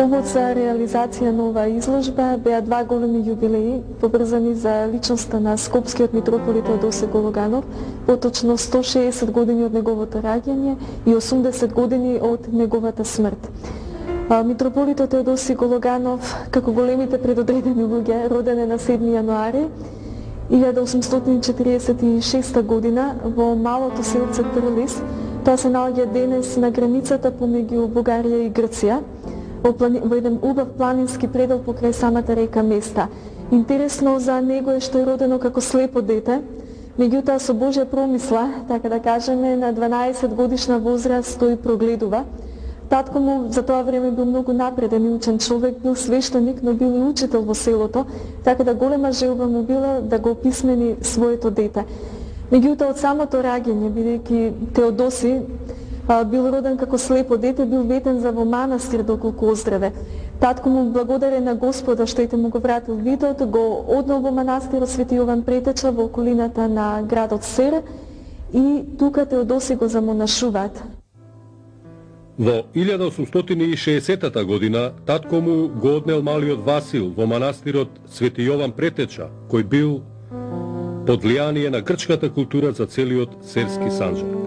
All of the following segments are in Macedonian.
Повод за реализација на оваа изложба беа два големи јубилеи, поврзани за личноста на скопскиот митрополит Теодосиј Гологанов, поточно 160 години од неговото раѓање и 80 години од неговата смрт. Митрополитот Теодосиј Гологанов, како големите предодредени луѓе, роден е на 7 јануари 1846 година во малото селце Трилис. Тоа се наоѓа денес на границата помеѓу Бугарија и Грција, во еден убав планински предел покрај самата река Места. Интересно за него е што е родено како слепо дете, меѓутоа со Божја промисла, така да кажеме, на 12 годишна возраст тој прогледува. Татко му за тоа време бил многу напреден и учен човек, бил свештеник, но бил и учител во селото, така да голема желба му била да го описмени своето дете. Меѓутоа од самото раѓање, бидејќи Теодосиј бил роден како слепо дете, бил ветен за во манастир доколку оздраве. Татко му благодарен на Господа што ете му го вратил видот, го однел во манастирот Свети Јован Претеча во околината на градот Сере и тука Теодосиј го замонашуваат. Во 1860 година татко му го однел малиот Васил во манастирот Свети Јован Претеча, кој бил под влијание на грчката култура за целиот серски санџак.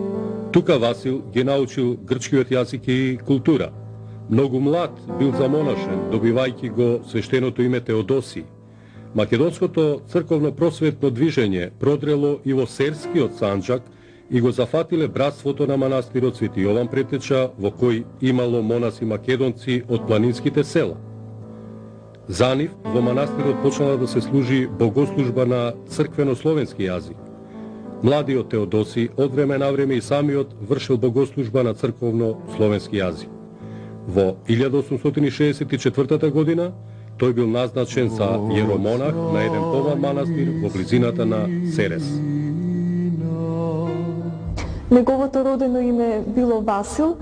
Тука Васил ги научил грчкиот јазик и култура. Многу млад бил замонашен, добивајќи го свештеното име Теодосиј. Македонското црковно просветно движење продрело и во серскиот санџак и го зафатиле братството на манастирот Свети Јован Претеча, во кој имало монаси македонци од планинските села. За нив во манастирот почнала да се служи богослужба на црквено-словенски јазик. Младиот Теодосиј од време на време и самиот вршил богослужба на црковно-словенски јазик. Во 1864 година тој бил назначен за јеромонах на еден помал манастир во близината на Серес. Неговото родено име било Васил,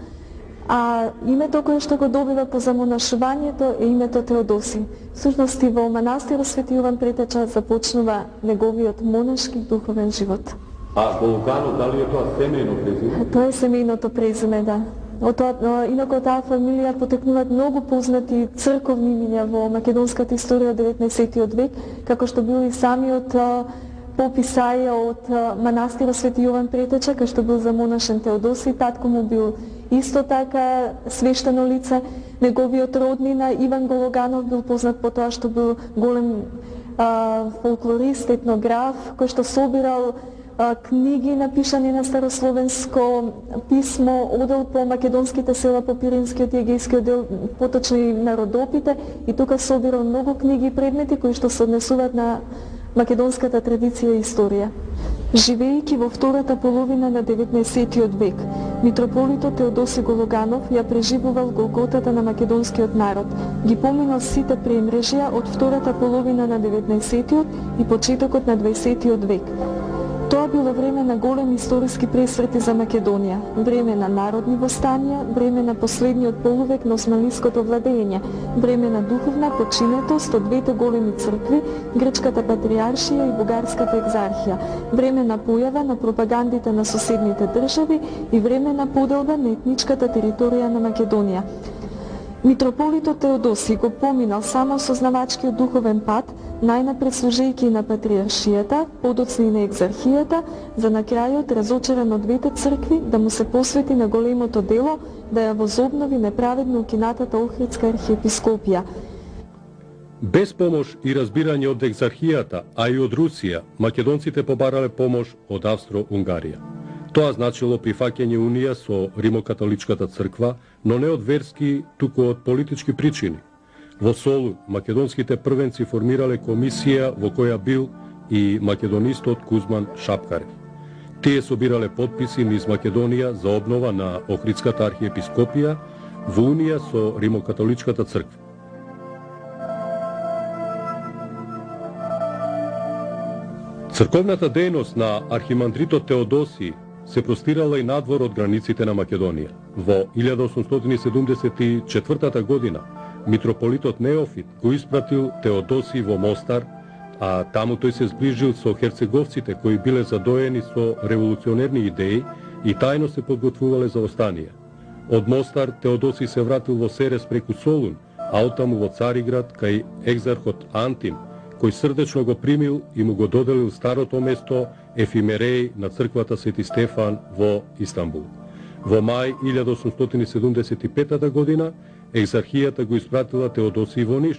а името кое што го добива по замонашувањето е името Теодосиј. Всушност и во манастирот Свети Јован Претеча започнува неговиот монашки духовен живот. А Гологанов, дали е тоа семејно презиме? Тоа е семејното презиме, да. Инаку таа фамилија потекнуваат многу познати црковни имиња во македонската историја од 19. век, како што бил и самиот пописаја од манастирот Свети Јован Претеча, кај што бил замонашен Теодосиј. Татко му бил исто така свештено лице. Неговиот роднина Иван Гологанов бил познат по тоа што бил голем фолклорист, етнограф, кој што собирал книги напишани на старословенско писмо, одел по македонските села по Пиринскиот и Егејскиот дел, поточно и на Родопите, и тука собирал многу книги и предмети кои што се однесуваат на македонската традиција и историја. Живејќи во втората половина на 19. век, митрополитот Теодосиј Гологанов ја преживувал голготата на македонскиот народ, ги поминал сите премрежја од втората половина на 19. и почетокот на 20. век. Тоа било време на големи историски пресврти за Македонија, време на народни востанија, време на последниот полувек на османлиското владење, време на духовна починетост од двете големи цркви, грчката патриаршија и бугарската екзархија, време на појава на пропагандите на соседните држави и време на поделба на етничката територија на Македонија. Митрополитот Теодосиј го поминал само сознавачкиот духовен пат, најнапред служејќи на патриаршијата, подоцна и на екзархијата, за на крајот разочаран од двете цркви да му се посвети на големото дело да ја возобнови неправедно укинатата Охридска архиепископија. Без помош и разбирање од екзархијата, а и од Русија, македонците побарале помош од Австро-Унгарија. Тоа значило прифаќање унија со Римокатоличката црква, но не од верски, туку од политички причини. Во Солун, македонските првенци формирале комисија во која бил и македонистот Кузман Шапкарев. Тие собирале потписи низ Македонија за обнова на Охридската архиепископија во унија со Римокатоличката црква. Црковната дејност на архимандритот Теодосиј се простирала и надвор од границите на Македонија. Во 1874 година митрополитот Неофит го испратил Теодосиј во Мостар, а таму тој се зближил со херцеговците кои биле задоени со револуционерни идеи и тајно се подготвувале за останија. Од Мостар Теодосиј се вратил во Серес преку Солун, а оттаму во Цариград кај екзархот Антим, кој срдечно го примил и му го доделил старото место ефимереј на црквата Свети Стефан во Истанбул. Во мај 1875 година екзархијата го испратила Теодосиј во Ниш.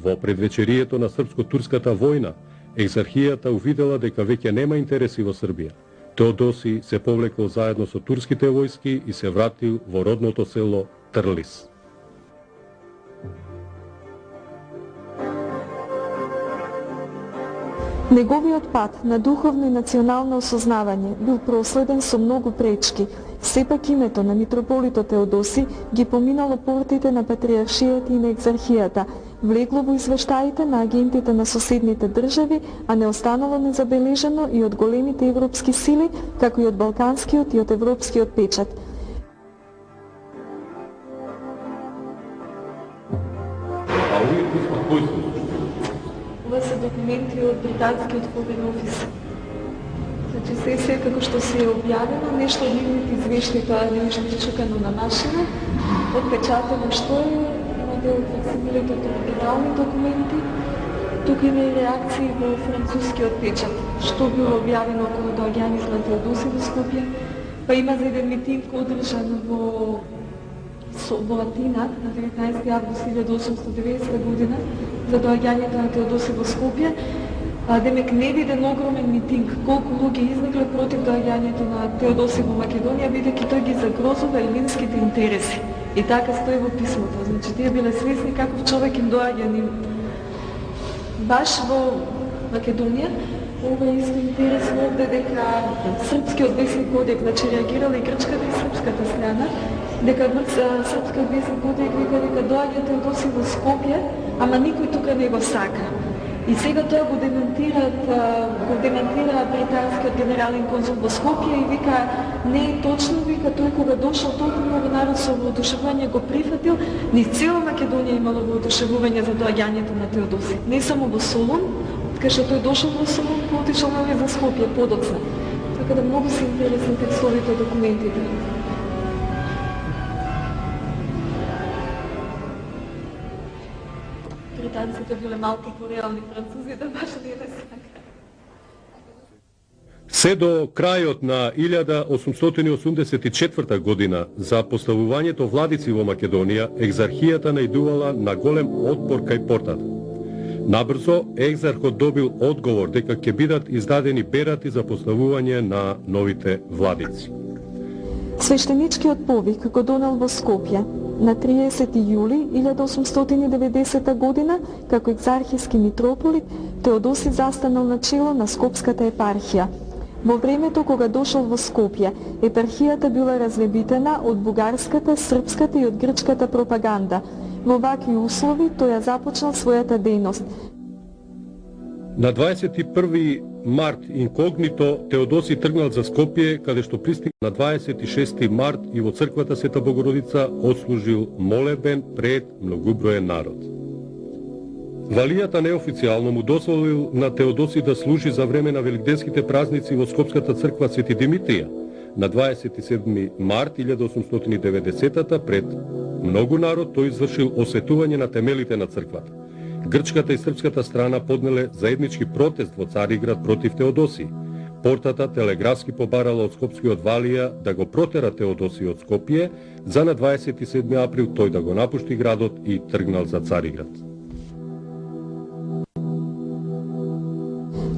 Во предвечерието на српско-турската војна, екзархијата увидела дека веќе нема интереси во Србија. Теодосиј се повлекол заедно со турските војски и се вратил во родното село Трлис. Неговиот пат на духовно и национално осознавање бил проследен со многу пречки. Сепак името на митрополитот Теодосиј ги поминало портите на патриаршијата и на екзархијата, влегло во извештаите на агентите на соседните држави, а не останало незабележено и од големите европски сили, како и од балканскиот и од европскиот печат. А овие писма кои се? Ова се документи од британскиот форен офис. Значи се како што се е објавено, нешто од нивните извешти, тоа не беше причукано на машина, отпечатено што е, имате од факсимилето од оригинални документи. Тука има и реакции во францускиот печат, што било објавено околу доаѓањето на Теодосиј во Скопје, па има за еден митинг одржан во Атина на 19 август 1890 година за доаѓањето на Теодосиј во Скопје. Демек не виден огромен митинг, колку луѓе излегле против доаѓањето на Теодосиј во Македонија, бидејќи тој ги загрозува елинските интереси. И така стои во писмото. Значи, тие биле свесни каков човек им доаѓа ним. Баш во Македонија, ова е исто интересно овде дека српскиот весник Одек, значи реагирала и грчката и српската страна, дека српскиот весник Одек вика дека доаѓа Теодосиј во Скопје, ама никој тука не го сака. И сега тоа го демонтира британскиот генерален конзул во Скопје и вика не е точно, вика тој кога дошол толку многу народ со воодушевување го прифатил, низ цела Македонија имало воодушевување за доаѓањето на Теодосиј. Не само во Солун, кај што тој дошол во Солун, отишол наве за Скопје подоцна. Така да многу се интересни текстовите документите. Британците биле малку пореални, французите баш не сака. Се до крајот на 1884 година за поставувањето владици во Македонија, екзархијата наидувала на голем отпор кај портата. Набрзо, екзархот добил одговор дека ќе бидат издадени берати за поставување на новите владици. Свештеничкиот повик го донел во Скопје на 30 јули 1890 година, како екзархиски митрополит, Теодосиј застанал на чело на Скопската епархија. Во времето кога дошол во Скопје, епархијата била разлебитена од бугарската, српската и од грчката пропаганда. Во вакви услови тој ја започнал својата дејност. На 21 март инкогнито Теодосиј тргнал за Скопје, каде што пристигнал на 26 март и во црквата Света Богородица отслужил молебен пред многуброен народ. Валијата неофицијално му дозволил на Теодосиј да служи за време на великденските празници во Скопската црква Свети Димитрија на 27 март 1890 пред многу народ тој извршил осветување на темелите на црквата. Грчката и српската страна поднеле заеднички протест во Цариград против Теодосиј. Портата телеграфски побарала од скопскиот Валија да го протера Теодосиј од Скопје, за на 27 април тој да го напушти градот и тргнал за Цариград.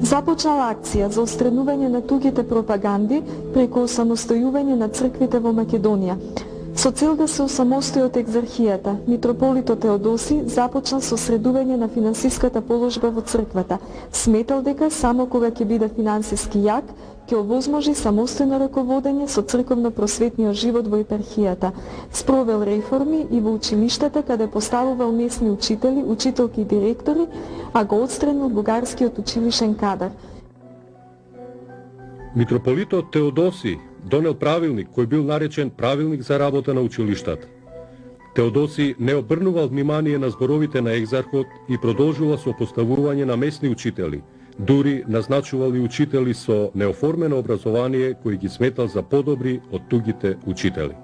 Започнала акција за устранување на тугите пропаганди преку осамостојување на црквите во Македонија. Со цел да се осамостои од екзархијата, митрополитот Теодосиј започнал со средување на финансиската положба во црквата. Сметал дека само кога ќе биде финансиски јак, ќе овозможи самостојно раководење со црковно-просветниот живот во епархијата. Спровел реформи и во училиштата, каде поставувал местни учители, учителки и директори, а го отстранил бугарскиот училишен кадар. Митрополитот Теодосиј донел правилник кој бил наречен Правилник за работа на училиштата. Теодосиј не обрнувал внимание на зборовите на екзархот и продолжува со поставување на местни учители, дури назначувал и учители со неоформено образование кои ги сметал за подобри од тугите учители.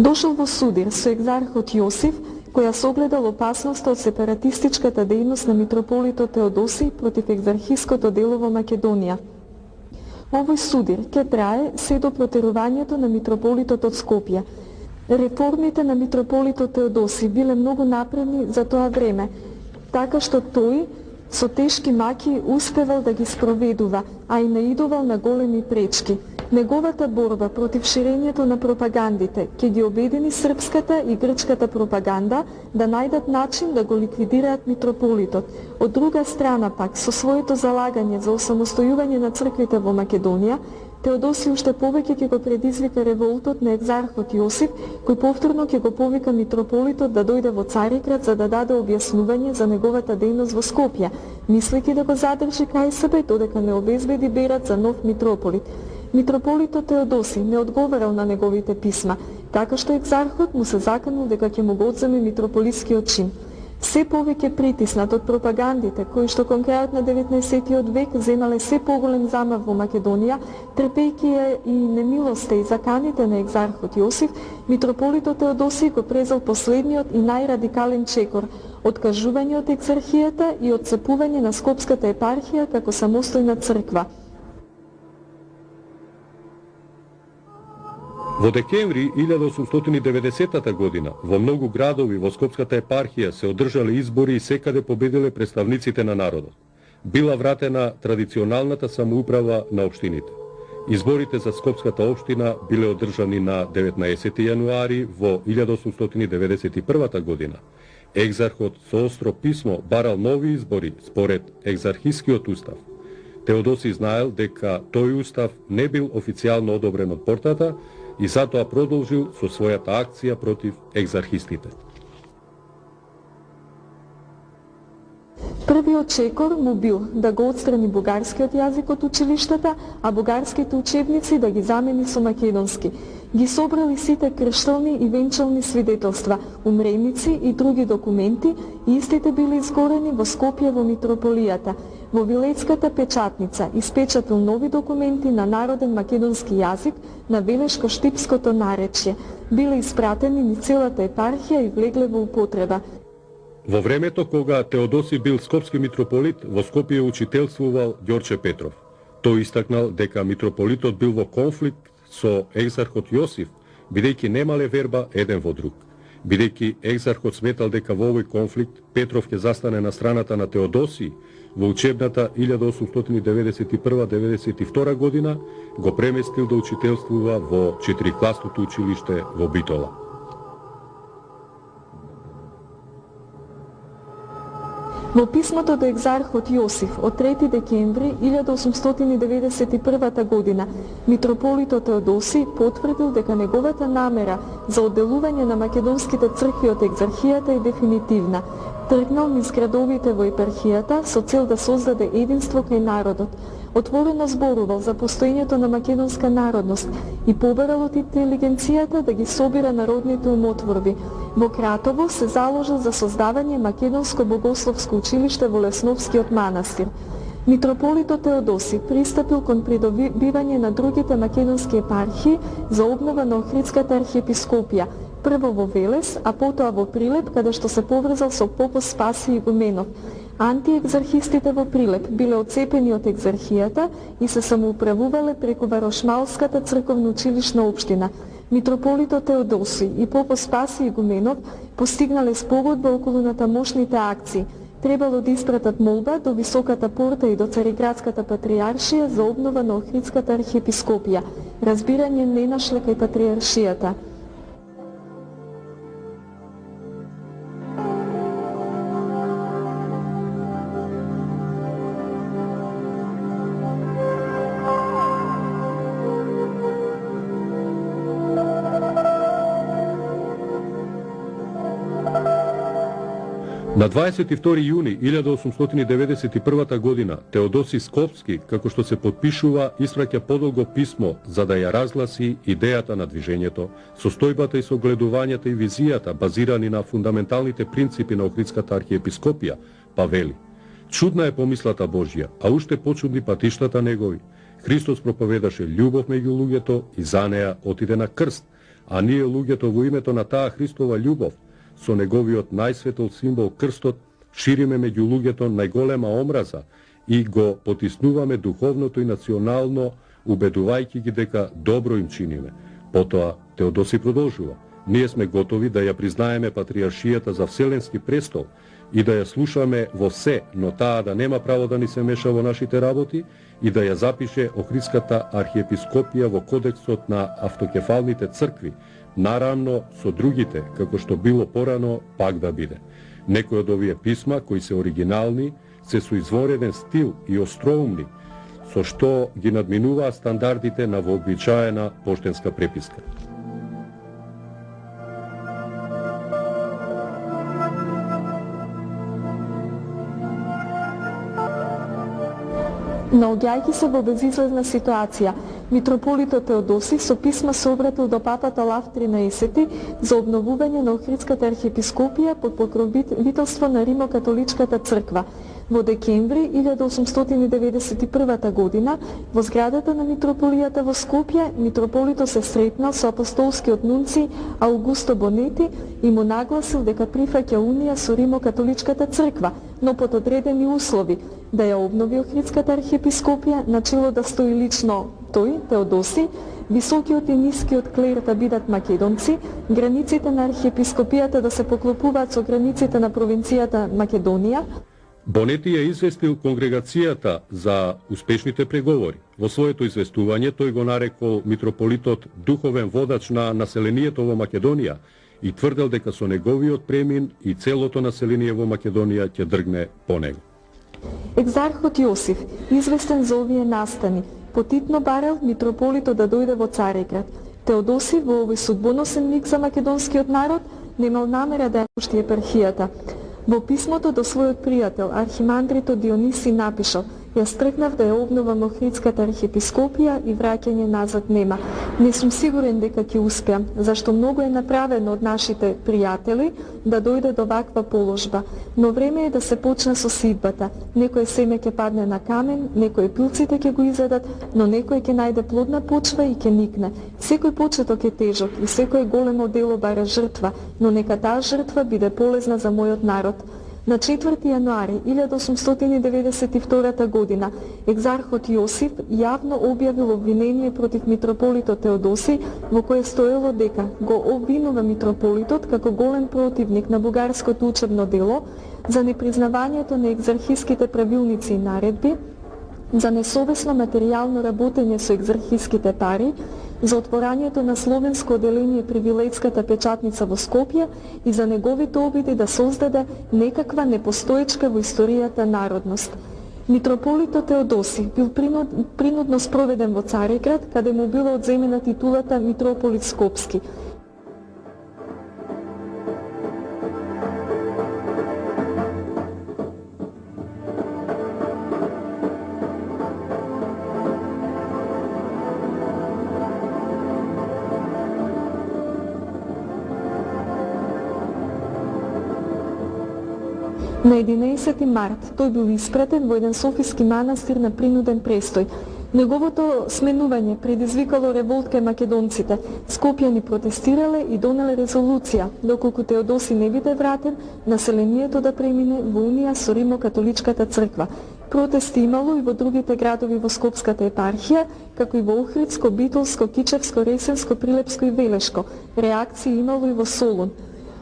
Дошол во судир со екзархот Јосиф, која согледал опасноста од сепаратистичката дејност на митрополитот Теодосиј против екзархиското дело во Македонија. Овој судир ќе трае се до протерувањето на митрополитот од Скопје. Реформите на митрополитот Теодосиј биле многу напредни за тоа време, така што тој со тешки маки успевал да ги спроведува, а и наидувал на големи пречки. Неговата борба против ширењето на пропагандите ќе ги обедини српската и грчката пропаганда да најдат начин да го ликвидираат митрополитот. Од друга страна пак, со своето залагање за осамостојување на црквите во Македонија, Теодосиј уште повеќе ќе го предизвика револтот на екзархот Јосиф, кој повторно ќе го повика митрополитот да дојде во Цариград за да даде објаснување за неговата дејност во Скопје, мислејќи да го задржи кај себе додека не обезбеди берат за нов митрополит. Митрополитот Теодосиј не одговарал на неговите писма, така што екзархот му се заканул дека ќе му го одземе митрополитскиот чин. Се повеќе притиснат од пропагандите, кои што кон крајот на 19. век земале се поголем замав во Македонија, трпејќи ја и немилоста и заканите на екзархот Јосиф, митрополитот Теодосиј го презал последниот и најрадикален чекор – откажување од екзархијата и отцепување на Скопската епархија како самостојна црква. Во декември 1890 година во многу градови во Скопската епархија се одржале избори и секаде победиле представниците на народот. Била вратена традиционалната самоуправа на општините. Изборите за Скопската општина биле одржани на 19 јануари во 1891 година. Екзархот со остро писмо барал нови избори според екзархискиот устав. Теодосиј знаел дека тој устав не бил официјално одобрен од портата и затоа продолжил со својата акција против екзархистите. Првиот чекор му бил да го отстрани бугарскиот јазик од училиштата, а бугарските учебници да ги замени со македонски. Ги собрали сите крштални и венчални свидетелства, умреници и други документи и истите били изгорени во Скопје во митрополијата. Во Вилецката печатница испечатил нови документи на народен македонски јазик на велешко-штипското наречје. Биле испратени ни целата епархија и влегле во употреба. Во времето кога Теодосиј бил скопски митрополит, во Скопје учителствувал Ѓорче Петров. Тој истакнал дека митрополитот бил во конфликт со екзархот Јосиф, бидејќи немале верба еден во друг. Бидејќи екзархот сметал дека во овој конфликт Петров ќе застане на страната на Теодосиј, во учебната 1891-92 година го преместил да учителствува во 4-класното училиште во Битола. Во писмото до екзархот Јосиф од 3 декември 1891 година, митрополитот Теодосиј потврдил дека неговата намера за одделување на македонските цркви од екзархијата е дефинитивна. Тргнал низ градовите во епархијата со цел да создаде единство кај народот. Отворено зборувал за постоењето на македонска народност и побарал од интелигенцијата да ги собира народните умотворби. Во Кратово се заложил за создавање македонско богословско училиште во Лесновскиот манастир. Митрополитот Теодосиј пристапил кон придобивање на другите македонски епархии за обнова на Охридската архиепископија, прво во Велес, а потоа во Прилеп, каде што се поврзал со попот Спасиј Игуменов. Антиекзархистите во Прилеп биле отцепени од екзархијата и се самоуправувале преку Варошмалската црковна училишна општина. Митрополитот Теодосиј и попот Спасиј Игуменов постигнале спогодба околу натамошните акции. Требало да испратат молба до Високата порта и до Цариградската патријаршија за обнова на Охридската архиепископија. Разбирање не нашле кај патријаршијата. На 22 јуни 1891 година Теодосиј Скопски, како што се подпишува, испраќа подолго писмо за да ја разгласи идејата на движењето, состојбата и согледувањата и визијата базирани на фундаменталните принципи на Охридската архиепископија, па вели: чудна е помислата Божја, а уште почудни патиштата негови. Христос проповедаше љубов меѓу луѓето и за неа отиде на крст, а ние луѓето во името на таа Христова љубов, со неговиот најсветол символ крстот, шириме меѓу луѓето најголема омраза и го потиснуваме духовното и национално, убедувајќи ги дека добро им чиниме. Потоа Теодоси продолжува: ние сме готови да ја признаеме патриаршијата за Вселенски престол и да ја слушаме во се, но таа да нема право да ни се меша во нашите работи и да ја запише Охридската архиепископија во кодексот на автокефалните цркви, наравно со другите, како што било порано, пак да биде. Некои од овие писма, кои се оригинални, се со извореден стил и остроумни, со што ги надминуваа стандардите на вообичаена поштенска преписка. Наоѓајќи се во безизлезна ситуација, митрополитот Теодоси со писма се обратил до папата Лав 13 за обновување на Охридската архиепископија под покровителство на Римо-католичката црква. Во декември 1891 година, во зградата на митрополијата во Скопје, митрополитот се сретнал со апостолскиот нунци Аугусто Бонети и му нагласил дека прифаќа унија со Римо-католичката црква, но под одредени услови, да ја обнови Охридската архиепископија, начело да стои лично тој, Теодоси, високиот и нискиот клер да бидат македонци, границите на архиепископијата да се поклопуваат со границите на провинцијата Македонија. Бонети ја известил конгрегацијата за успешните преговори. Во своето известување тој го нарекол митрополитот духовен водач на населението во Македонија и тврдел дека со неговиот премин и целото население во Македонија ќе дргне по него. Екзархот Јосиф, известен за овие настани, потитно барел митрополитот да дојде во Цареград. Теодоси во овој судбоносен миг за македонскиот народ немал намера да ја пушти епархијата. Во писмото до својот пријател, архимандритот Диониси напишал: јас тргнав да ја обновам Охридската архиепископија и враќање назад нема. Не сум сигурен дека ќе успеам, зашто многу е направено од нашите пријатели да дојде до ваква положба. Но време е да се почне со сидбата. Некој семе ќе падне на камен, некој пилците ќе го изедат, но некој ќе најде плодна почва и ќе никне. Секој почеток е тежок и секој големо дело бара жртва, но нека таа жртва биде полезна за мојот народ. На 4 јануари 1892 година екзархот Јосиф јавно објавил обвинение против митрополитот Теодоси, во кое стоело дека го обвинува митрополитот како голем противник на бугарското учебно дело, за непризнавањето на екзархиските правилници и наредби, за несовесно материјално работење со екзархиските пари, за отворањето на словенско оделение при Вилејската печатница во Скопје и за неговите обиди да создаде некаква непостоечка во историјата народност. Митрополитот Теодоси бил принудно спроведен во Цареград, каде му била одземена титулата митрополит Скопски. На 11 март тој бил испратен во еден софиски манастир на принуден престој. Неговото сменување предизвикало револт кај македонците. Скопјани протестирале и донеле резолуција, доколку Теодоси не биде вратен, населението да премине во унија со Римо-католичката црква. Протести имало и во другите градови во Скопската епархија, како и во Охридско, Битолско, Кичевско, Ресенско, Прилепско и Велешко. Реакции имало и во Солун.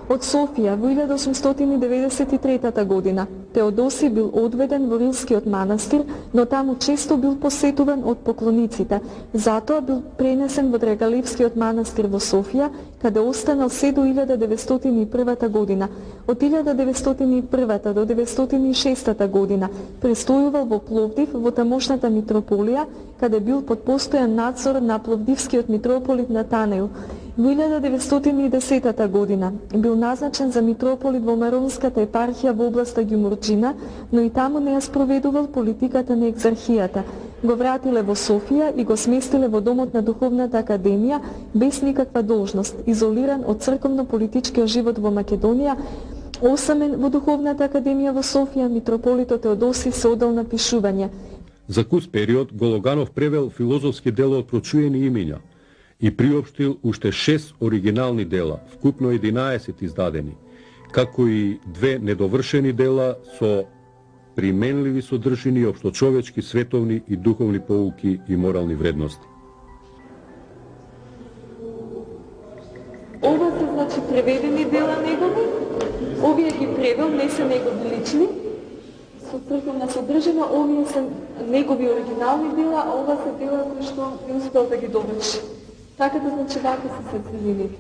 Од Софија во 1893 година Теодоси бил одведен во Рилскиот манастир, но таму често бил посетуван од поклониците. Затоа бил пренесен во Драгалевскиот манастир во Софија, каде останал се до 1901 година. Од 1901 до 1906 година престојувал во Пловдив во тамошната митрополија, каде бил под постојан надзор на пловдивскиот митрополит Натанаил. Во 1910 година бил назначен за митрополит во Маронската епархија во областа Ѓумурџина, но и таму не ја спроведувал политиката на екзархијата. Го вратиле во Софија и го сместиле во домот на Духовната академија без никаква должност, изолиран од црковно-политичкиот живот во Македонија. Осамен во Духовната академија во Софија, митрополитот Теодоси се одел на пишување. За кус период Гологанов превел филозофски дела од прочуени имиња. и приопштил уште 6 оригинални дела, вкупно 11 издадени, како и 2 недовршени дела со применливи содржини, општочовечки, световни и духовни поуки и морални вредности. Ова се значи преведени дела негови, овие ги превел, не се негови лични, со црковна содржина, овие се негови оригинални дела, а ова се дела кои што не успел да ги доврши. Така да значи вака се сочинилите.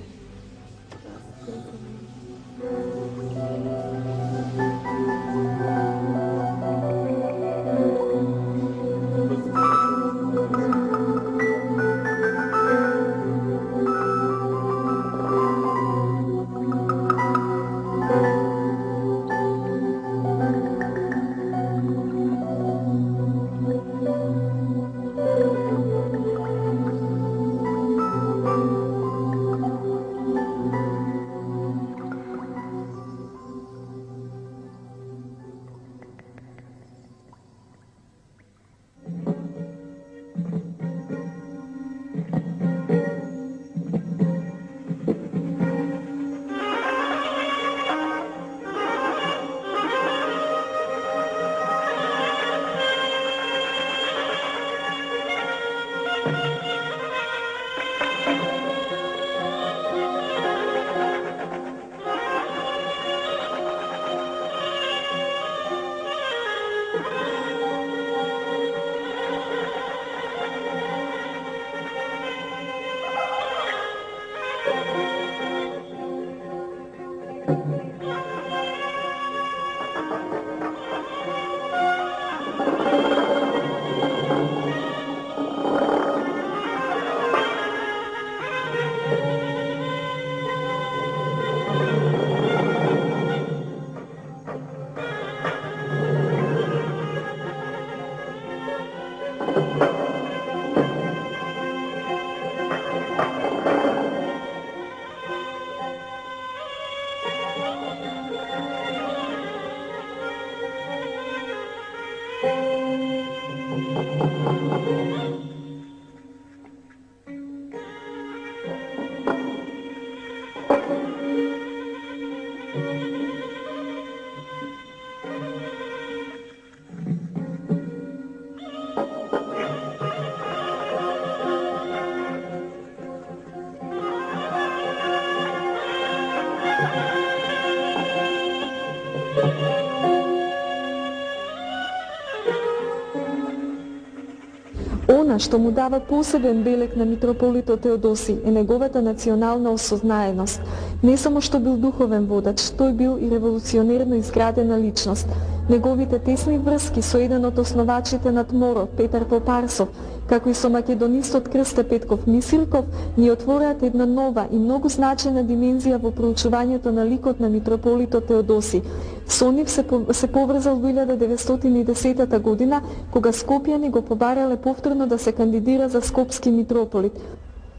Она што му дава посебен белег на митрополитот Теодосий е неговата национална осознаеност. Не само што бил духовен водач, тој бил и револуционерно изградена личност. Неговите тесни врски со еден од основачите на ТМОРО, Петар Попарсов, како и со македонистот Крсте Петков Мисирков, ни отвораат една нова и многу значајна димензија во проучувањето на ликот на митрополитот Теодосий. Со нив се поврзал во 1910 година, кога скопјани го побарале повторно да се кандидира за скопски митрополит.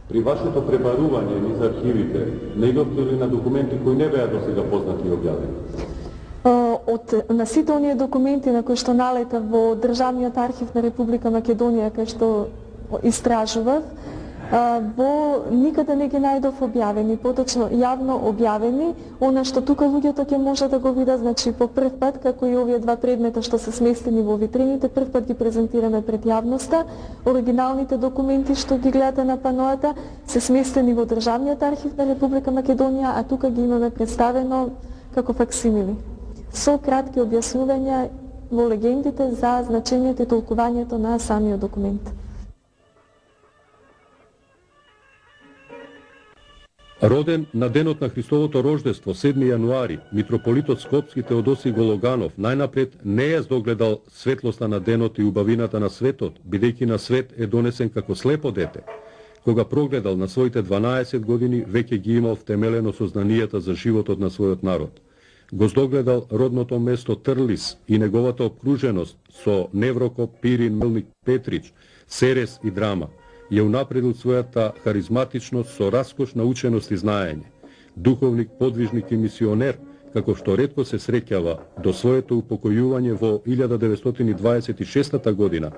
При вашето пребарување низ архивите, најдовте ли на документи кои не беа досега познати и објавени? Од на сите оние документи на кои што налета во Државниот архив на Република Македонија, кај што истражував, никаде не ги најдов објавени, поточно јавно објавени. Она што тука луѓето ќе може да го видат, значи по прв пат, како и овие два предмета што се сместени во витрините, прв пат ги презентираме пред јавноста. Оригиналните документи што ги гледате на паноата се сместени во Државниот архив на Република Македонија, а тука ги имаме представено како факсимили, со кратки објаснувања во легендите за значењето и толкувањето на самиот документ. Роден на денот на Христовото рождество, 7 јануари, митрополитот Скопски Теодосий Гологанов најнапред не ја здогледал светлоста на денот и убавината на светот, бидејќи на свет е донесен како слепо дете. Кога прогледал на своите 12 години, веќе ги имал втемелено сознанијата за животот на својот народ. Го здогледал родното место Трлис и неговата обкруженост со Неврокоп, Пирин, Мелник, Петрич, Серес и Драма. Ја унапредил својата харизматичност со раскошна ученост и знаење. Духовник, подвижник и мисионер, како што ретко се среќава до своето упокојување во 1926 година,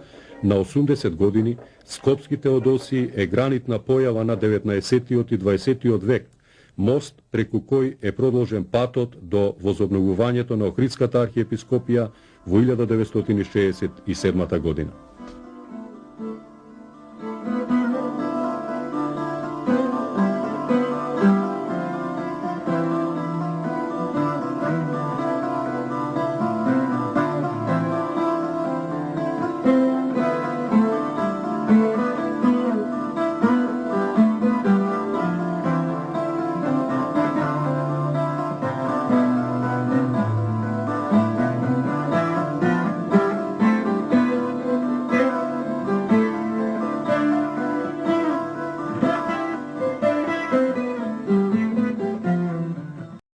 на 80 години, Скопски Теодосии е гранитна појава на 19 и 20 век, мост преку кој е продолжен патот до возобновувањето на Охридската архиепископија во 1967 година.